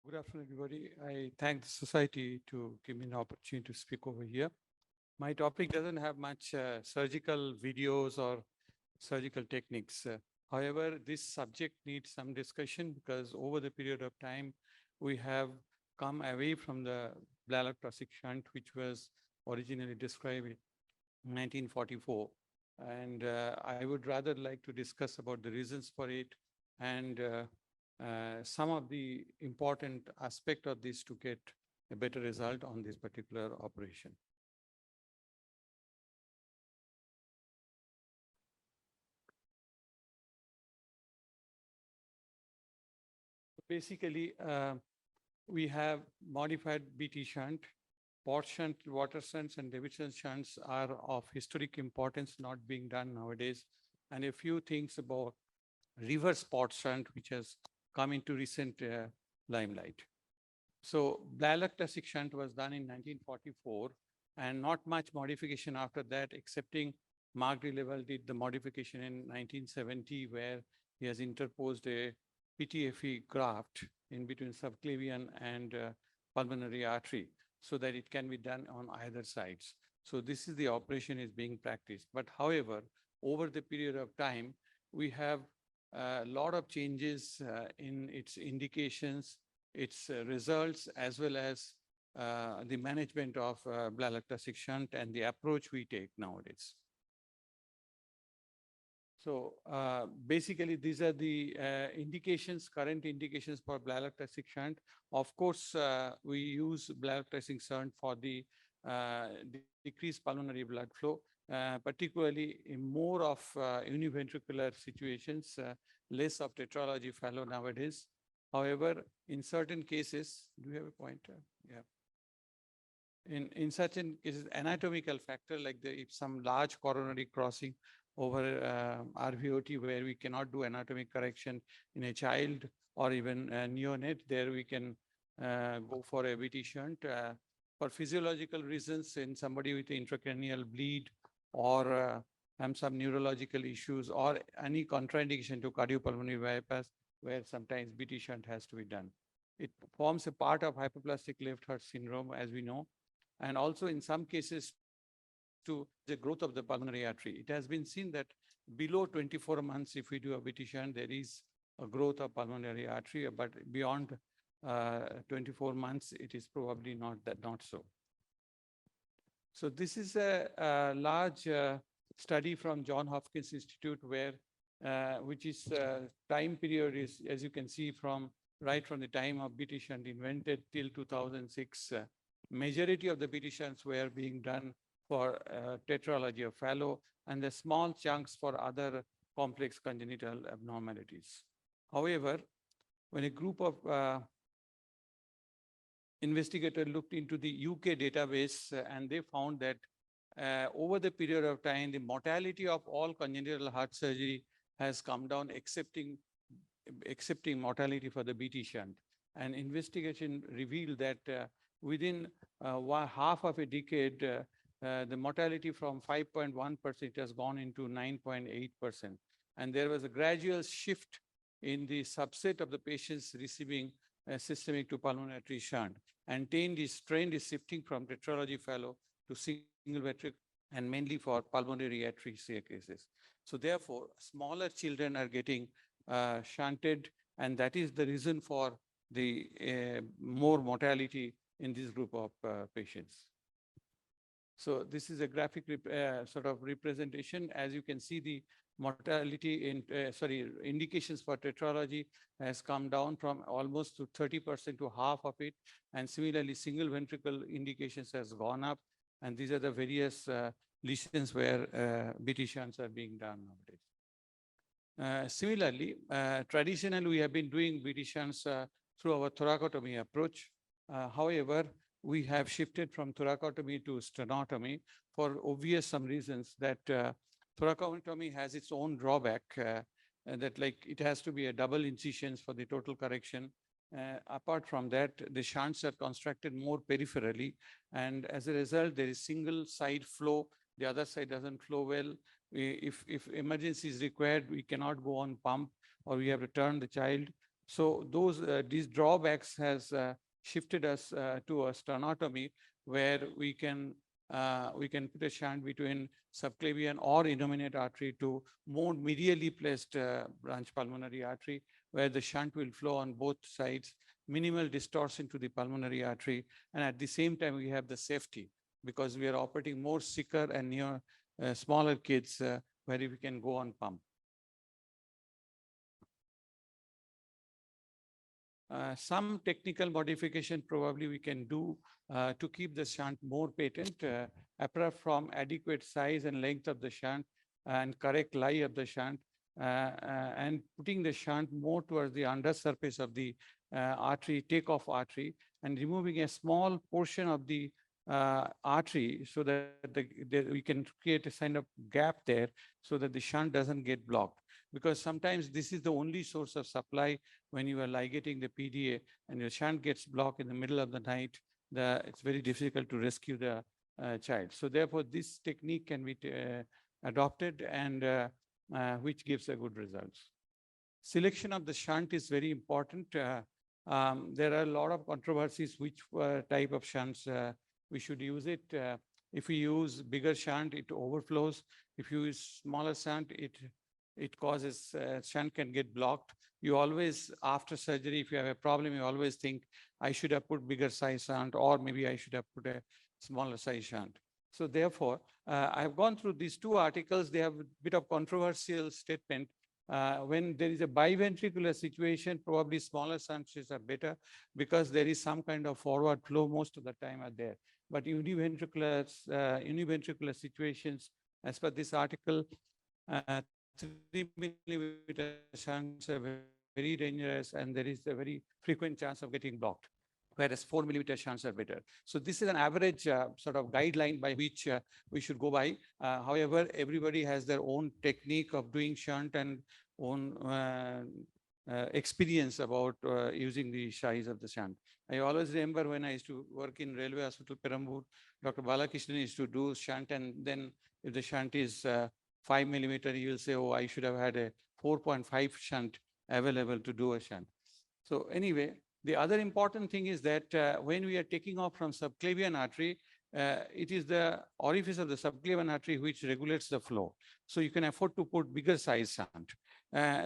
Good afternoon, everybody. I thank the society to give me an opportunity to speak over here. My topic doesn't have much surgical videos or surgical techniques. However, this subject needs some discussion because over the period of time, we have come away from the bladder thoracic shunt, which was originally described in 1944. And I would rather like to discuss about the reasons for it and some of the important aspect of this to get a better result on this particular operation. Basically, we have modified BT shunt, port shunt, water shunts, and Davidson shunts are of historic importance, not being done nowadays. And a few things about reverse port shunt, which has come into recent limelight. So bladder thoracic shunt was done in 1944, and not much modification after that, excepting Mark Level did the modification in 1970, where he has interposed a PTFE graft in between subclavian and pulmonary artery so that it can be done on either sides. So this is the operation is being practiced. But however, over the period of time, we have a lot of changes in its indications, its results, as well as the management of bladder thoracic shunt and the approach we take nowadays. So basically, these are the indications, current indications for bladder thoracic shunt. Of course, we use bladder thoracic shunt for the decreased pulmonary blood flow, particularly in more of univentricular situations, less of tetralogy fellow nowadays. However, in certain cases, do you have a pointer? Yeah. In certain cases, anatomical factor like if some large coronary crossing over RVOT where we cannot do anatomic correction in a child or even a neonate, there we can go for a VT shunt. For physiological reasons, in somebody with intracranial bleed or some neurological issues or any contraindication to cardiopulmonary bypass, where sometimes BT shunt has to be done. It forms a part of hypoplastic left heart syndrome, as we know, and also in some cases to the growth of the pulmonary artery. It has been seen that below 24 months, if we do a BT shunt, there is a growth of pulmonary artery, but beyond 24 months, it is probably not so. So this is a large study from Johns Hopkins Institute where which is time period is, as you can see, from right from the time of BT shunt invented till 2006. Majority of the BT shunts were being done for tetralogy of Fallot and the small chunks for other complex congenital abnormalities. However, when a group of investigators looked into the UK database and they found that over the period of time, the mortality of all congenital heart surgery has come down, excepting mortality for the BT shunt. And investigation revealed that within half of a decade, the mortality from 5.1% has gone into 9.8%. And there was a gradual shift in the subset of the patients receiving systemic to pulmonary artery shunt. And trend is shifting from tetralogy Fallot to single ventricle and mainly for pulmonary artery cases. So therefore, smaller children are getting shunted, and that is the reason for the more mortality in this group of patients. So this is a graphic sort of representation. As you can see, the mortality in, indications for tetralogy has come down from almost to 30% to half of it. And similarly, single ventricle indications has gone up. And these are the various lesions where BT shunts are being done nowadays. Similarly, traditionally, we have been doing BT shunts through our thoracotomy approach. However, we have shifted from thoracotomy to sternotomy for obvious some reasons that thoracotomy has its own drawback, that like it has to be a double incisions for the total correction. Apart from that, the shunts are constructed more peripherally, and as a result, there is single side flow. The other side doesn't flow well. If emergency is required, we cannot go on pump, or we have to turn the child. So these drawbacks has shifted us to a sternotomy, where we can put a shunt between subclavian or innominate artery to more medially placed branch pulmonary artery, where the shunt will flow on both sides, minimal distortion to the pulmonary artery, and at the same time we have the safety, because we are operating more sicker and near smaller kids where we can go on pump. Some technical modification probably we can do to keep the shunt more patent, apart from adequate size and length of the shunt and correct lie of the shunt, and putting the shunt more towards the undersurface of the artery, takeoff artery, and removing a small portion of the artery, so that we can create a kind of gap there so that the shunt doesn't get blocked. Because sometimes this is the only source of supply when you are ligating the PDA and your shunt gets blocked in the middle of the night. It's very difficult to rescue the child. So therefore, this technique can be adopted, and which gives a good results. Selection of the shunt is very important. There are a lot of controversies which type of shunts we should use it. If we use bigger shunt, it overflows. If you use smaller shunt, it causes shunt can get blocked. You always, after surgery, if you have a problem, you always think, I should have put bigger size shunt, or maybe I should have put a smaller size shunt. So therefore, I've gone through these two articles. They have a bit of controversial statement. When there is a biventricular situation, probably smaller shunts are better, because there is some kind of forward flow most of the time are there. But univentricular situations, as per this article, 3 millimeter shunts are very dangerous, and there is a very frequent chance of getting blocked, whereas 4 millimeter shunts are better. So this is an average sort of guideline by which we should go by. However, everybody has their own technique of doing shunt and own experience about using the size of the shunt. I always remember when I used to work in Railway Hospital, Perambur, Dr. Balakrishnan used to do shunt, and then if the shunt is 5 millimeter, you will say, oh, I should have had a 4.5 shunt available to do a shunt. So anyway, the other important thing is that when we are taking off from subclavian artery, it is the orifice of the subclavian artery which regulates the flow. So you can afford to put bigger size shunt.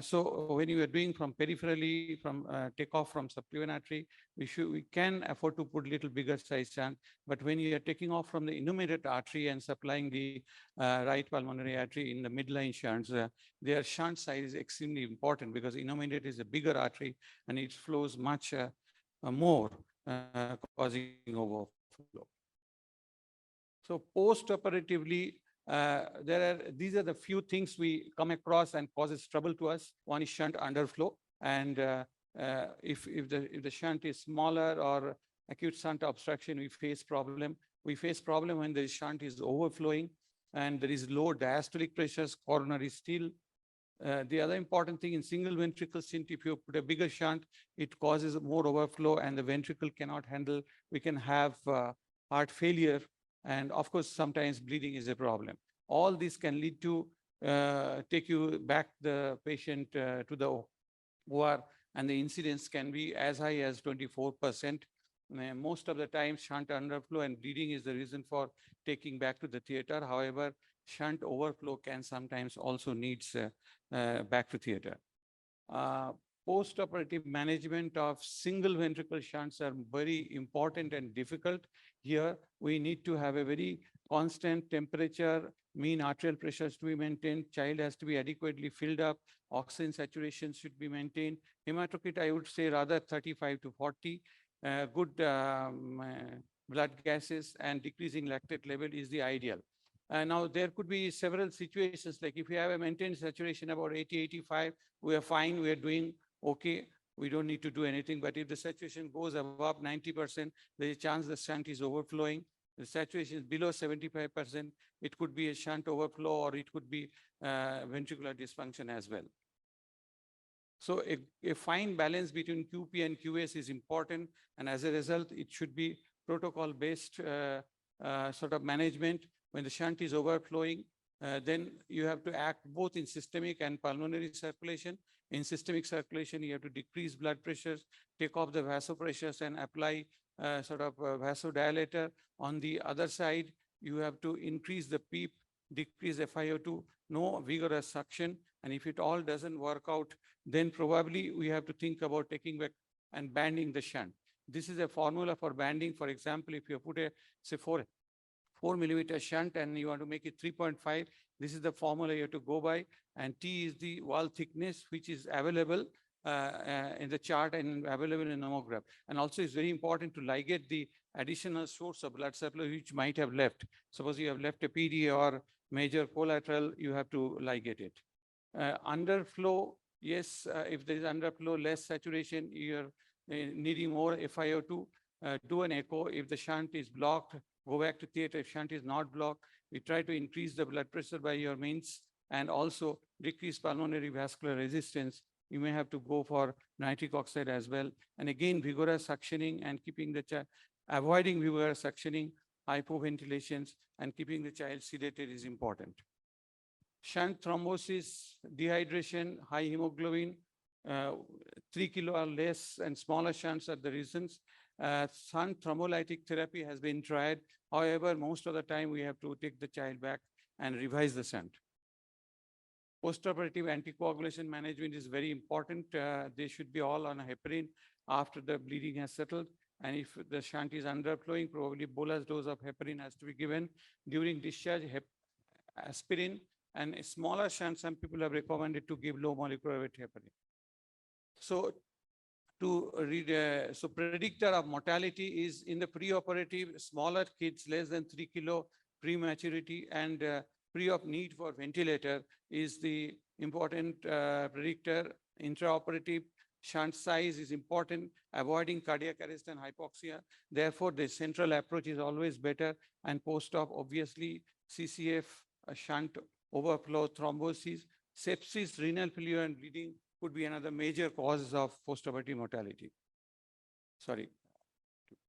So when you are doing from peripherally, from takeoff from subclavian artery, we can afford to put little bigger size shunt. But when you are taking off from the innominate artery and supplying the right pulmonary artery in the midline shunts, their shunt size is extremely important, because innominate is a bigger artery and it flows much more, causing overflow. So post-operatively, these are the few things we come across and causes trouble to us. One is shunt underflow, and if the shunt is smaller or acute shunt obstruction, we face problem. We face problem when the shunt is overflowing and there is low diastolic pressures, coronary still. The other important thing in single ventricle shunt, if you put a bigger shunt, it causes more overflow and the ventricle cannot handle. We can have heart failure, and of course, sometimes bleeding is a problem. All this can lead to take you back the patient to the OR, and the incidence can be as high as 24%. Most of the time, shunt underflow and bleeding is the reason for taking back to the theater. However, shunt overflow can sometimes also needs back to theater. Post-operative management of single ventricle shunts are very important and difficult. Here, we need to have a very constant temperature, mean arterial pressures to be maintained, child has to be adequately filled up, oxygen saturation should be maintained. Hematocrit, I would say rather 35 to 40. Good blood gases and decreasing lactate level is the ideal. Now, there could be several situations, like if you have a maintained saturation about 80, 85, we are fine, we are doing okay, we don't need to do anything. But if the saturation goes above 90%, there's a chance the shunt is overflowing. The saturation is below 75%, it could be a shunt overflow, or it could be ventricular dysfunction as well. So a fine balance between QP and QS is important, and as a result, it should be protocol-based sort of management. When the shunt is overflowing, Then you have to act both in systemic and pulmonary circulation. In systemic circulation, you have to decrease blood pressures, take off the vasopressors and apply sort of a vasodilator. On the other side, you have to increase the PEEP, decrease FiO2, no vigorous suction. And if it all doesn't work out, then probably we have to think about taking back and banding the shunt. This is a formula for banding. For example, if you put a, say, 4 millimeter shunt and you want to make it 3.5, this is the formula you have to go by. And T is the wall thickness, which is available in the chart and available in nomograph. And also it's very important to ligate the additional source of blood supply which might have left. Suppose you have left a PDA or major collateral, you have to ligate it. Underflow, yes, if there is underflow, less saturation, you're needing more FiO2. Do an echo. If the shunt is blocked, go back to theater. If shunt is not blocked, we try to increase the blood pressure by your means and also decrease pulmonary vascular resistance. You may have to go for nitric oxide as well. And again, vigorous suctioning and keeping the child, avoiding vigorous suctioning, hypoventilations, and keeping the child sedated is important. Shunt thrombosis, dehydration, high hemoglobin, 3 kilo or less, and smaller shunts are the reasons. Shunt thrombolytic therapy has been tried. However, most of the time we have to take the child back and revise the shunt. Postoperative anticoagulation management is very important. They should be all on a heparin after the bleeding has settled. And if the shunt is underflowing, probably bolus dose of heparin has to be given. During discharge, aspirin, and a smaller shunt, some people have recommended to give low molecular weight heparin. So to read, so predictor of mortality is in the preoperative, smaller kids less than 3 kilo, prematurity, and pre-op need for ventilator is the important predictor. Intraoperative shunt size is important, avoiding cardiac arrest and hypoxia. Therefore, the central approach is always better. And post-op, obviously, CCF, shunt, overflow, thrombosis, sepsis, renal failure, and bleeding could be another major causes of postoperative mortality. Sorry,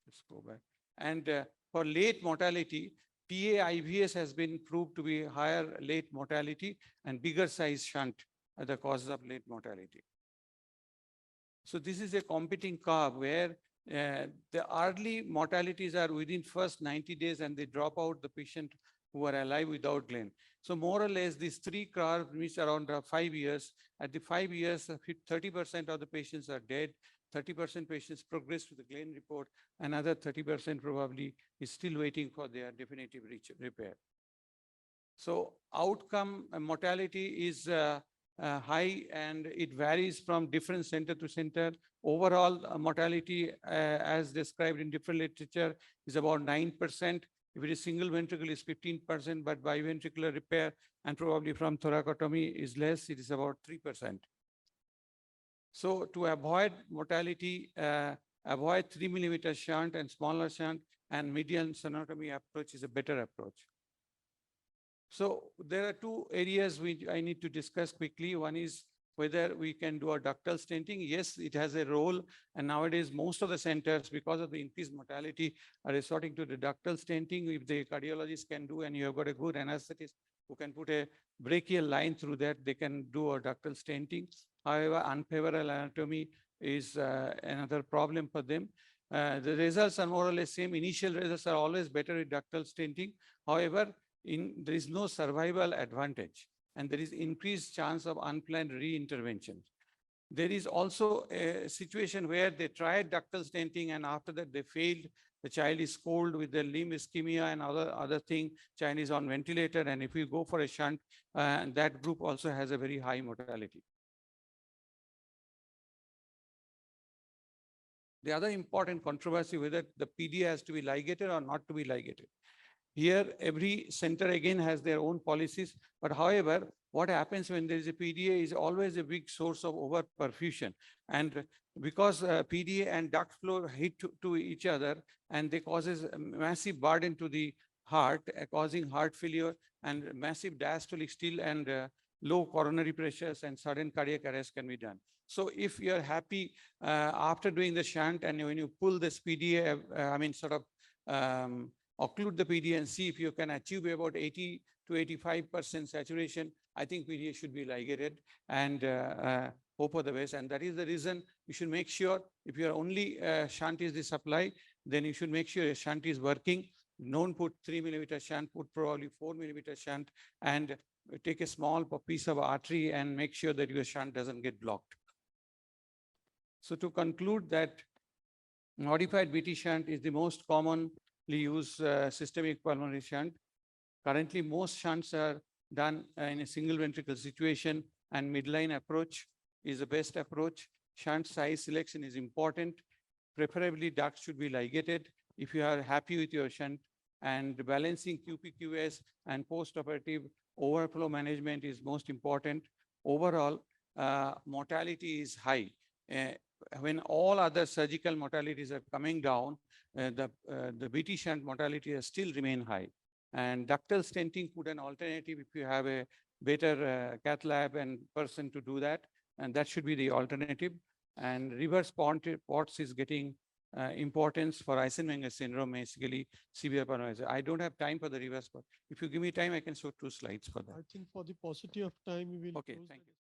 let's go back. And for late mortality, PA-IVS has been proved to be higher late mortality, and bigger size shunt are the causes of late mortality. So this is a competing curve where the early mortalities are within first 90 days and they drop out the patient who are alive without Glenn. So more or less these three curves means around 5 years. At the 5 years, 30% of the patients are dead, 30% patients progress to the Glenn report, another 30% probably is still waiting for their definitive repair. So outcome mortality is high and it varies from different center to center. Overall mortality as described in different literature is about 9%. If it is single ventricle is 15%, but biventricular repair and probably from thoracotomy is less, it is about 3%. So to avoid mortality, avoid 3 millimeter shunt and smaller shunt, and median sternotomy approach is a better approach. So there are two areas which I need to discuss quickly. One is whether we can do a ductal stenting. Yes, it has a role. And nowadays, most of the centers, because of the increased mortality, are resorting to the ductal stenting. If the cardiologist can do, and you have got a good anesthetist who can put a brachial line through that, they can do a ductal stenting. However, unfavorable anatomy is another problem for them. The results are more or less same. Initial results are always better with ductal stenting. However, there is no survival advantage, and there is increased chance of unplanned re-intervention. There is also a situation where they tried ductal stenting and after that they failed. The child is cold with the limb ischemia and other thing. Child is on ventilator, and if you go for a shunt, that group also has a very high mortality. The other important controversy whether the PDA has to be ligated or not to be ligated. Here, every center again has their own policies. But however, what happens when there is a PDA is always a big source of overperfusion. And because PDA and duct flow hit to each other, and they causes a massive burden to the heart, causing heart failure and massive diastolic still and low coronary pressures and sudden cardiac arrest can be done. So if you're happy after doing the shunt and when you pull this PDA, occlude the PDA and see if you can achieve about 80 to 85% saturation, I think we should be ligated and hope for the best. And that is the reason you should make sure if your only shunt is the supply, then you should make sure your shunt is working. Don't put 3 millimeter shunt, put probably 4 millimeter shunt, and take a small piece of artery and make sure that your shunt doesn't get blocked. So to conclude that modified BT shunt is the most commonly used systemic pulmonary shunt. Currently, most shunts are done in a single ventricle situation, and midline approach is the best approach. Shunt size selection is important. Preferably, ducts should be ligated if you are happy with your shunt, and balancing QPQS and post-operative overflow management is most important. Overall, mortality is high. When all other surgical mortalities are coming down, the BT shunt mortality has still remain high. And ductal stenting put an alternative if you have a better cath lab and person to do that, and that should be the alternative. And reverse POTS is getting importance for Eisenmenger syndrome, basically severe pulmonary. I don't have time for the reverse, but if you give me time, I can show 2 slides for that. I think for the paucity of time, we will. Okay, thank you.